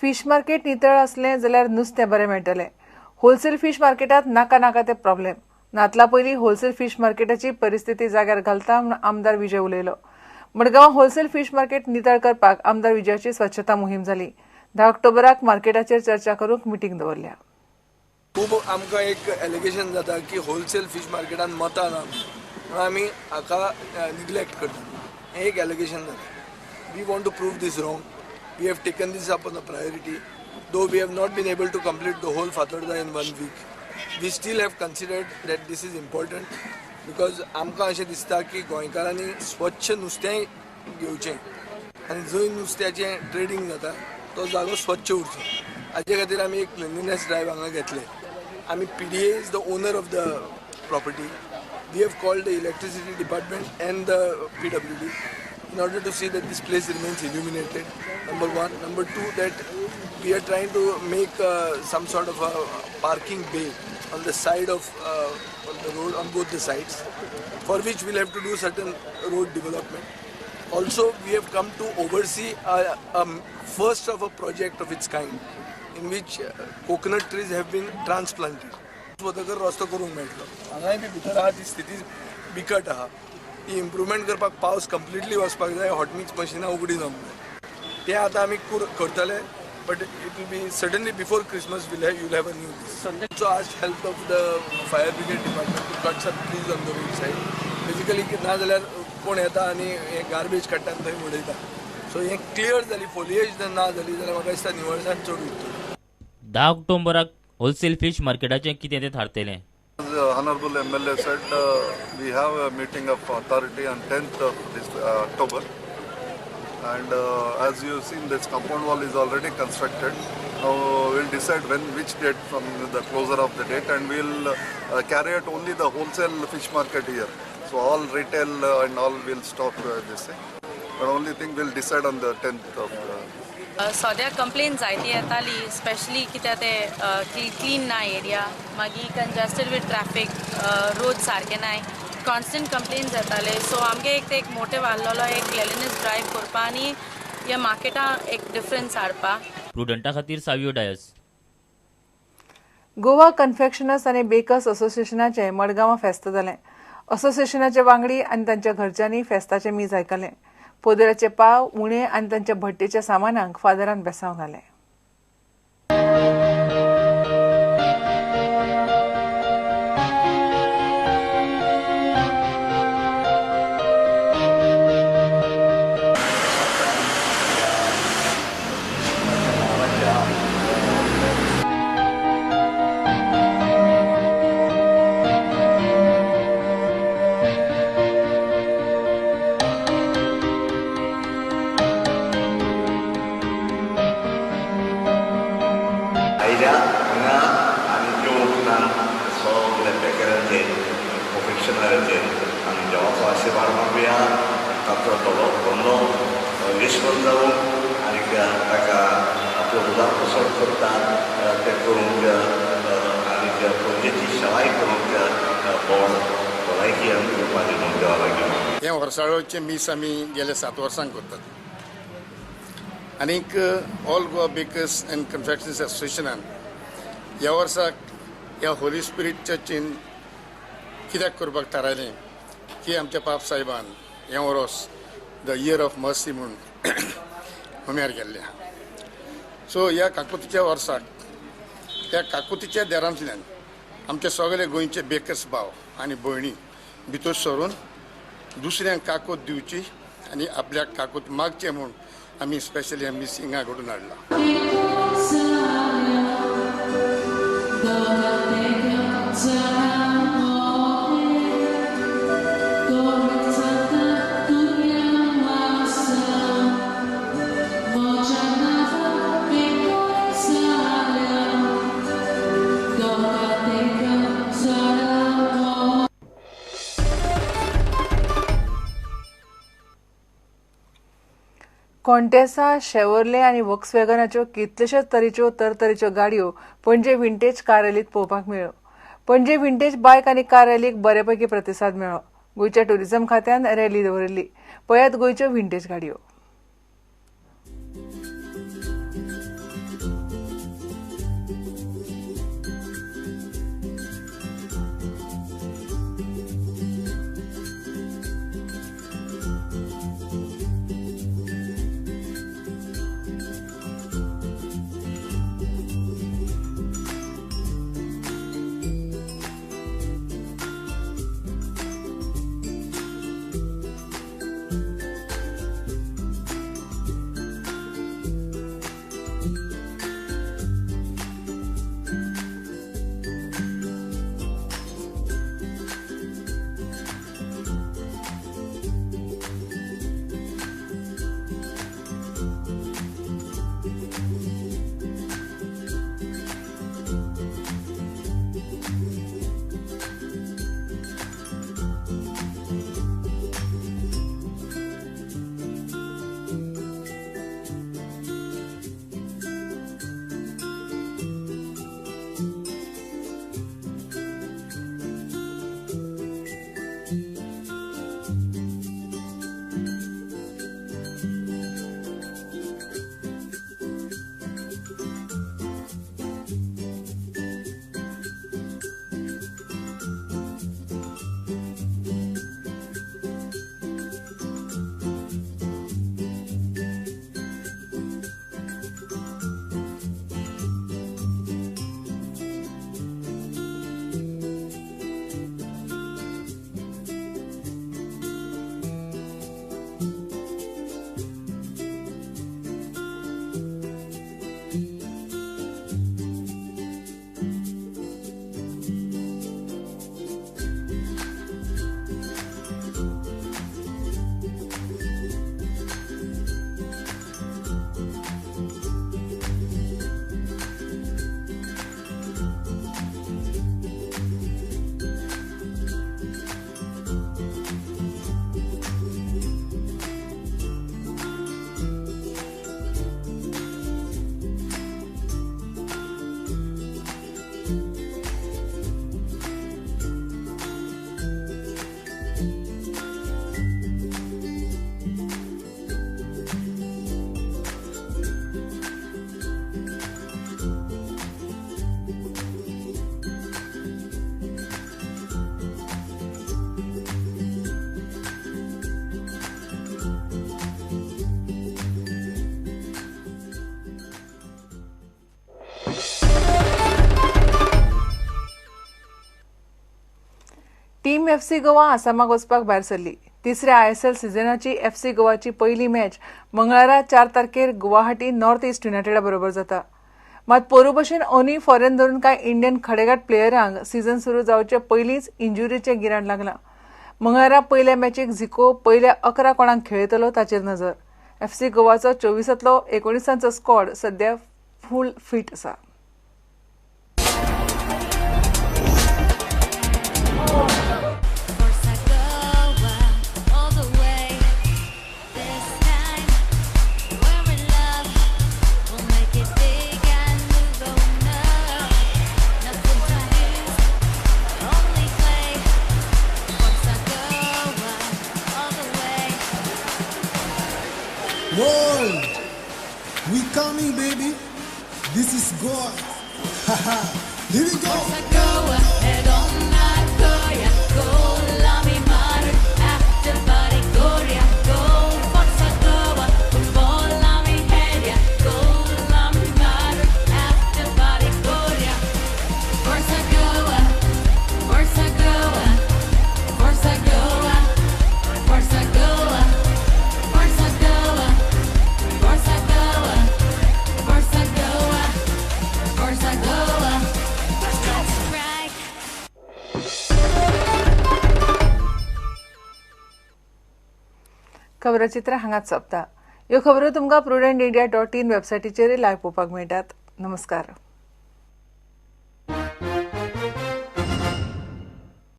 Fish market नितळ असलें जाल्यार नुस्तें बरें मेळटलें. होलसेल फिश मार्केटात नाका ते प्रॉब्लेम. नातला पयलीं होलसेल फिश मार्केटाची परिस्थिती जाग्यार घालता म्हूण आमदार विजय उलयलो. मडगांवां होलसेल फिश मार्केट नितळ करपाक आमदार विजयाची स्वच्छता मोहीम जाली. 10 ऑक्टोबराक मार्केटाचेर चर्चा करूंक मिटींग दवरल्या. खूब आमकां एक एलिगेशन जाता की होलसेल फिश मार्केटान मतां ना म्हणून आमी हाका निग्लेक्ट करता. हें एक एलिगेशन जाता. We want to prove this wrong. We have taken this up on a priority. Though we have not been able to complete the whole Fatarda in 1 week, we still have considered that this is important because आमकां अशें दिसता की गोंयकारांनी स्वच्छ नुस्तें घेवचें आनी जंय नुस्त्याचें ट्रेडिंग जाता तो जागो स्वच्छ उरचो. हाजे खातीर आमी एक क्लिनलीनेस ड्रायव्ह हांगा घेतले. आमी PDA is the owner of the property. We have called the electricity department and the PWD in order to see that this place remains illuminated. Number one. Number two, that we are trying to make some sort of a parking bay on the side of on the road on both the sides, for which we'll have to do certain road development. Also, we have come to oversee a first of a project of its kind, in which coconut trees have been transplanted. स्वतकर रस्तो करूंक मेळटलो. हांगाय बी भितर आहा ती स्थिती बिकट आहा. ती इम्प्रुवमेंट करपाक पावस कंप्लिटली वचपाक जाय. हॉट मिक्स मशिनां उगडी जावंक जाय. ते आतां आमी करतले. But it will be certainly before Christmas you'll have a new list. So asked help of the fire brigade department to cut some trees on the roadside. Basically ना जाल्यार कोण येता आनी हे गार्बेज काडटा आनी थंय उडयता. सो हे क्लियर जाली फोलियेज ना जाली जाल्यार म्हाका दिसता निवळसाण चड उरतली. 10 ऑक्टोबराक होलसेल फिश मार्केटाचें कितें तें थारतलें. Honorable MLA said we have a meeting of authority on 10th of this October. And as you have seen, this compound wall is already constructed. Now we'll decide which date from the closure of the date, and we'll carry out only the wholesale fish market here. So all retail and all will stop this thing. But only thing we'll decide on the 10th of. सद्या complain जायती येताली, specially कित्याक ते clean ना area, मागीर congested with traffic, road सारके नाय, constant complains येताले. सो आमगे एक मोटिव आहलोलो एक क्लिनलीनेस ड्रायव्ह करपा आनी ह्या मार्केटां एक डिफरन्स हाडपा. प्रुडंटा खातीर सावियो डायस. गोवा कन्फेक्शनर्स आनी बेकर्स असोसिएशनाचें मडगांवां फेस्त जालें. असोसिएशनाचे वांगडी आनी तांच्या घरच्यांनी फेस्ताचें मीज आयकलें. पोदेराचे पाव, उणे आनी तांच्या भट्टेच्या सामानांक फादरान बेसांव घालें. हे वर्साळोचे मीस आमी गेल्या 7 वर्सांक करतात. आनीक all Goa bakers and confectioners असोसिएशनान ह्या वर्साक ह्या होली स्पिरीट चर्चीन कित्याक करपाक थारायलें की आमच्या पाप साहेबान हें वर्स द इयर ऑफ मर्सी म्हूण होम्यार गेल्लें. सो ह्या काकुतीच्या वर्साक त्या काकुतीच्या देरांतल्यान आमचे सगळे गोंयचे बेकर्स भाव आनी भयणी भितर सरून दुसऱ्यांक काकूत दिवची आनी आपल्याक काकूत मागचें म्हूण आमी स्पेशली आमी हिंगा घडोवन हाडला. कॉन्टेसा, शेवर्ले आनी वॉक्सवॅगनाच्यो कितलेशेच तरेच्यो तरतरेच्यो गाडयो पणजे विंटेज कार रॅलीत पळोवपाक मेळ्ळ्यो. पणजे विंटेज बायक आनी कार रॅलीक बऱ्यापैकी प्रतिसाद मेळ्ळो. गोंयच्या टुरिझम खात्यान रॅली दवरिल्ली. पळयात गोंयच्यो विंटेज गाडयो. टीम FC गोवा आसामाक वचपाक भायर सरली. तिसऱ्या ISL सिजनाची FC गोवाची पहिली मॅच मंगळारा 4 तारखेर गुवाहाटी नॉर्थ ईस्ट युनायटेडा बरोबर जाता. मात पोरू भशेन ओनी फॉरेन धरून कांय इंडियन खडेगाट प्लेयरांक सीझन सुरू जावचे पयलींच इंजुरीचें गिराण लागलां. मंगळारा पयल्या मॅचीक झिको पयल्या 11 कोणांक खेळयतलो ताचेर नजर. FC गोवाचो 24तलो 19 स्क्वॉड सध्या फूल फिट आसा. World, we coming, baby. This is God. Haha, here we go. खबराचित्र हांगाच सोंपता. ह्यो खबरो तुमकां prudent india.in वेबसायटीचेर लायव्ह पळोवपाक मेळटात. नमस्कार.